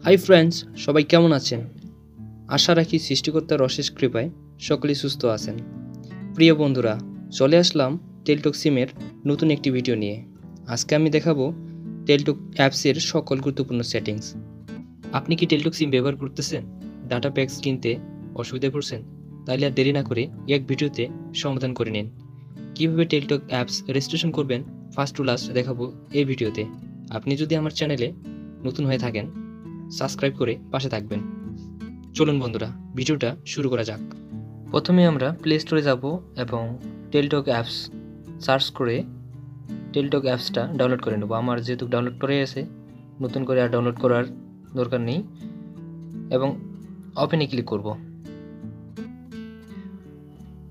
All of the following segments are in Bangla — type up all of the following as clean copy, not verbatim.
হাই ফ্রেন্ডস, সবাই কেমন আছেন? আশা রাখি সৃষ্টিকর্তার অশেষ কৃপায় সকলেই সুস্থ আছেন। প্রিয় বন্ধুরা, চলে আসলাম টেলটক সিমের নতুন একটি ভিডিও নিয়ে। আজকে আমি দেখাবো টেলটক অ্যাপসের সকল গুরুত্বপূর্ণ সেটিংস। আপনি কি টেলটক সিম ব্যবহার করতেছেন? ডাটা প্যাকস কিনতে অসুবিধায় পড়ছেন? তাহলে আর দেরি না করে এক ভিডিওতে সমাধান করে নিন। কীভাবে টেলটক অ্যাপস রেজিস্ট্রেশন করবেন ফার্স্ট টু লাস্ট দেখাবো এই ভিডিওতে। আপনি যদি আমার চ্যানেলে নতুন হয়ে থাকেন, সাবস্ক্রাইব করে পাশে থাকবেন। চলুন বন্ধুরা, ভিডিওটা শুরু করা যাক। প্রথমে আমরা প্লে স্টোরে যাব এবং টেলটক অ্যাপস সার্চ করে টেলটক অ্যাপসটা ডাউনলোড করে নেব। আমার যেহেতু ডাউনলোড করে আছে, নতুন করে আর ডাউনলোড করার দরকার নেই এবং ওপেনে ক্লিক করব।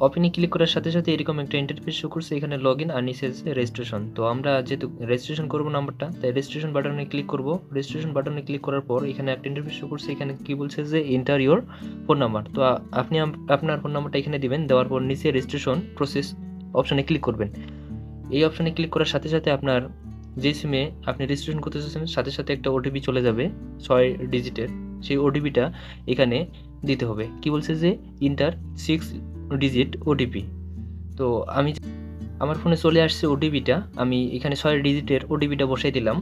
ওপেনে ক্লিক করার সাথে সাথে এরকম একটা ইন্টারফেস শো করছে, এখানে লগ ইন আর নিচে রেজিস্ট্রেশন। তো আমরা যেহেতু রেজিস্ট্রেশন করবো নাম্বারটা, তাই রেজিস্ট্রেশন বাটনে ক্লিক করব। রেজিস্ট্রেশন বাটনে ক্লিক করার পর এখানে একটা ইন্টারফেস শো করছে, এখানে কি বলছে যে এন্টার ইওর ফোন নাম্বার। তো আপনি আপনার ফোন নাম্বারটা এখানে দিবেন, দেওয়ার পর নিচে রেজিস্ট্রেশন প্রসেস অপশানে ক্লিক করবেন। এই অপশানে ক্লিক করার সাথে সাথে আপনার যে সিমে আপনি রেজিস্ট্রেশন করতে চাচ্ছেন সাথে সাথে একটা ওটিপি চলে যাবে 6 ডিজিটের। সেই ওটিপিটা এখানে দিতে হবে। কি বলছে যে ইন্টার 6 ডিজিট ওটিপি। তো আমি আমার ফোনে চলে আসছে ওটিপিটা, আমি এখানে 6 ডিজিটের ওটিপিটা বসাই দিলাম।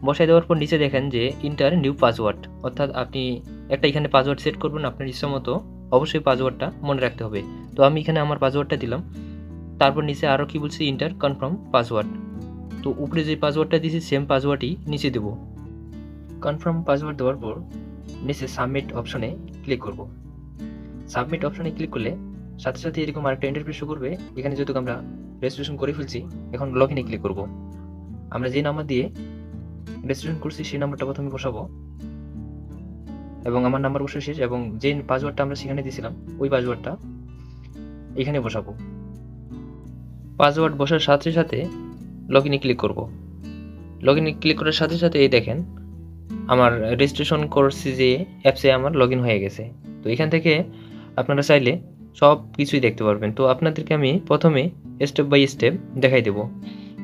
বসাই দেওয়ার পর নিচে দেখেন যে ইন্টার নিউ পাসওয়ার্ড, অর্থাৎ আপনি একটা এখানে পাসওয়ার্ড সেট করবেন আপনার ইচ্ছা মতো। অবশ্যই পাসওয়ার্ডটা মনে রাখতে হবে। তো আমি এখানে আমার পাসওয়ার্ডটা দিলাম। তারপর নিচে আরও কি বলছে ইন্টার কনফার্ম পাসওয়ার্ড। তো উপরে যে পাসওয়ার্ডটা দিয়েছি সেম পাসওয়ার্ডই নিচে দেবো। কনফার্ম পাসওয়ার্ড দেওয়ার পর নিচে সাবমিট অপশনে ক্লিক করব। সাবমিট অপশনে ক্লিক করলে সাথে সাথে এরকম আরেকটা ইন্টারফেস শো করবে। এখানে যেহেতু আমরা রেজিস্ট্রেশন করে ফেলছি, এখন লগ ইনে ক্লিক করব। আমরা যে নাম্বার দিয়ে রেজিস্ট্রেশন করছি সেই নাম্বারটা প্রথমে বসাবো এবং আমার নাম্বার বসে শেষ, এবং যে পাসওয়ার্ডটা আমরা সেখানে দিয়েছিলাম ওই পাসওয়ার্ডটা এখানে বসাবো। পাসওয়ার্ড বসার সাথে সাথে লগ ইনে ক্লিক করব। লগ ইনে ক্লিক করার সাথে সাথে এই দেখেন আমার রেজিস্ট্রেশন করছি যে অ্যাপসে আমার লগ ইন হয়ে গেছে। তো এখান থেকে আপনারা চাইলে সব কিছুই দেখতে পারবেন। তো আপনাদেরকে আমি প্রথমে স্টেপ বাই স্টেপ দেখাই দেব।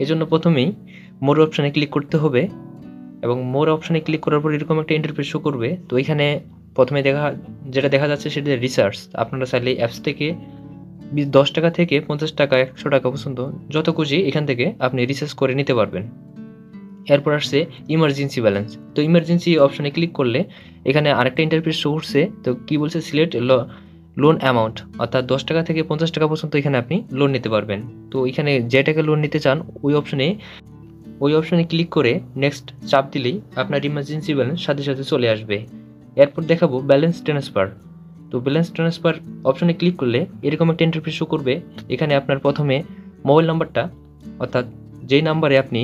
এজন্য প্রথমেই মোর অপশানে ক্লিক করতে হবে এবং মোর অপশানে ক্লিক করার পর এরকম একটা ইন্টারফেস শো করবে। তো এখানে প্রথমে যেটা দেখা যাচ্ছে সেটা রিসার্চ। আপনারা চাইলে অ্যাপস থেকে 10 টাকা থেকে 50 টাকা 100 টাকা পর্যন্ত যত খুশি এখান থেকে আপনি রিসার্চ করে নিতে পারবেন। এরপর আসছে ইমার্জেন্সি ব্যালেন্স। তো ইমার্জেন্সি অপশনে ক্লিক করলে এখানে আরেকটা ইন্টারফেস শো করছে। তো কি বলছে সিলেক্ট লোন অ্যামাউন্ট, অর্থাৎ 10 টাকা থেকে 50 টাকা পর্যন্ত এখানে আপনি লোন নিতে পারবেন। তো এখানে যে টাকা লোন নিতে চান ওই অপশনে ক্লিক করে নেক্সট চাপ দিলেই আপনার ইমার্জেন্সি ব্যালেন্স সাথে সাথে চলে আসবে। এরপর দেখাবো ব্যালেন্স ট্রান্সফার। তো ব্যালেন্স ট্রান্সফার অপশনে ক্লিক করলে এরকম একটা ইন্টারফেস শো করবে। এখানে আপনার প্রথমে মোবাইল নাম্বারটা, অর্থাৎ যেই নাম্বারে আপনি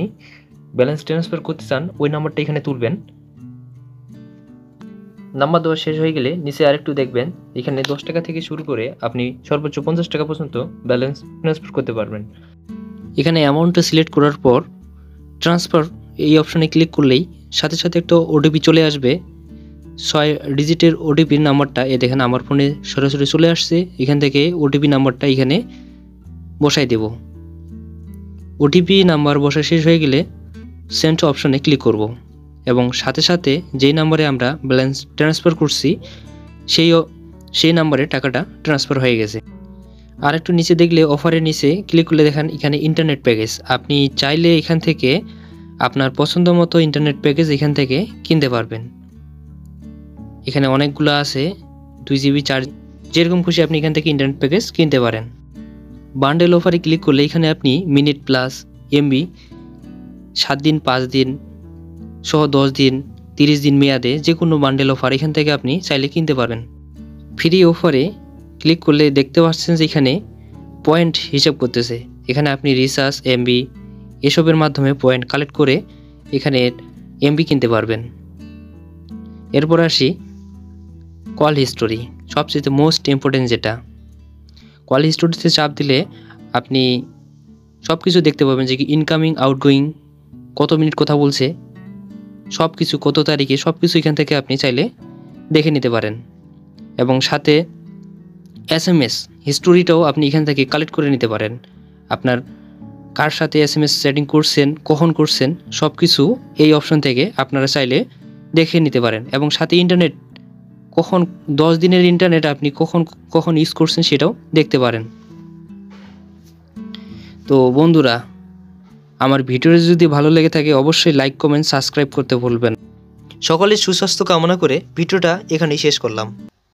ব্যালেন্স ট্রান্সফার করতে চান ওই নাম্বারটা এখানে তুলবেন। নাম্বার দেওয়া শেষ হয়ে গেলে নিচে আরেকটু দেখবেন, এখানে 10 টাকা থেকে শুরু করে আপনি সর্বোচ্চ 50 টাকা পর্যন্ত ব্যালেন্স ট্রান্সফার করতে পারবেন। এখানে অ্যামাউন্টটা সিলেক্ট করার পর ট্রান্সফার এই অপশনে ক্লিক করলেই সাথে সাথে একটা ওটিপি চলে আসবে। 6 ডিজিটের ওটিপির নাম্বারটা দেখেন আমার ফোনে সরাসরি চলে আসছে। এখান থেকে ওটিপি নাম্বারটা এখানে বসাই দেব। ওটিপি নাম্বার বসা শেষ হয়ে গেলে সেন্ড অপশনে ক্লিক করব এবং সাথে সাথে যেই নাম্বারে আমরা ব্যালেন্স ট্রান্সফার করছি সেই নাম্বারে টাকাটা ট্রান্সফার হয়ে গেছে। আর একটু নিচে দেখলে অফারের নিচে ক্লিক করলে দেখেন এখানে ইন্টারনেট প্যাকেজ। আপনি চাইলে এখান থেকে আপনার পছন্দ মতো ইন্টারনেট প্যাকেজ এখান থেকে কিনতে পারবেন। এখানে অনেকগুলো আছে, 2 GB 4 যেরকম খুশি আপনি এখান থেকে ইন্টারনেট প্যাকেজ কিনতে পারেন। বান্ডেল অফারে ক্লিক করলে এখানে আপনি মিনিট প্লাস এমবি 7 দিন 5 দিন সহ 10 দিন 30 দিন মেয়াদে যে কোনো বান্ডেল অফার এখান থেকে আপনি চাইলে কিনতে পারেন। ফ্রি অফারে ক্লিক করলে দেখতে পাচ্ছেন যে এখানে পয়েন্ট হিসাব করতেছে। এখানে আপনি রিচার্জ এমবি এসবের মাধ্যমে পয়েন্ট কালেক্ট করে এখানে এমবি কিনতে পারবেন। এরপর আসি কল হিস্টোরি, সবচেয়ে মোস্ট ইম্পর্টেন্ট যেটা। কল হিস্টোরিতে চাপ দিলে আপনি সব কিছু দেখতে পাবেন, যে কি ইনকামিং আউটগোয়িং কত মিনিট কথা বলছে, সব কিছু কত তারিখে, সব কিছু এখান থেকে আপনি চাইলে দেখে নিতে পারেন। এবং সাথে SMS হিস্টোরিটাও আপনি এখান থেকে কালেক্ট করে নিতে পারেন। আপনার কার সাথে SMS সেটিং করছেন, কখন করছেন, সব কিছু এই অপশন থেকে আপনারা চাইলে দেখে নিতে পারেন এবং সাথে ইন্টারনেট কখন 10 দিনের ইন্টারনেট আপনি কখন ইউজ করছেন সেটাও দেখতে পারেন। তো বন্ধুরা, আমার ভিডিওটি যদি ভালো লেগে থাকে অবশ্যই লাইক, কমেন্ট, সাবস্ক্রাইব করতে ভুলবেন। সকলের সুস্বাস্থ্য কামনা করে ভিডিওটা এখানেই শেষ করলাম।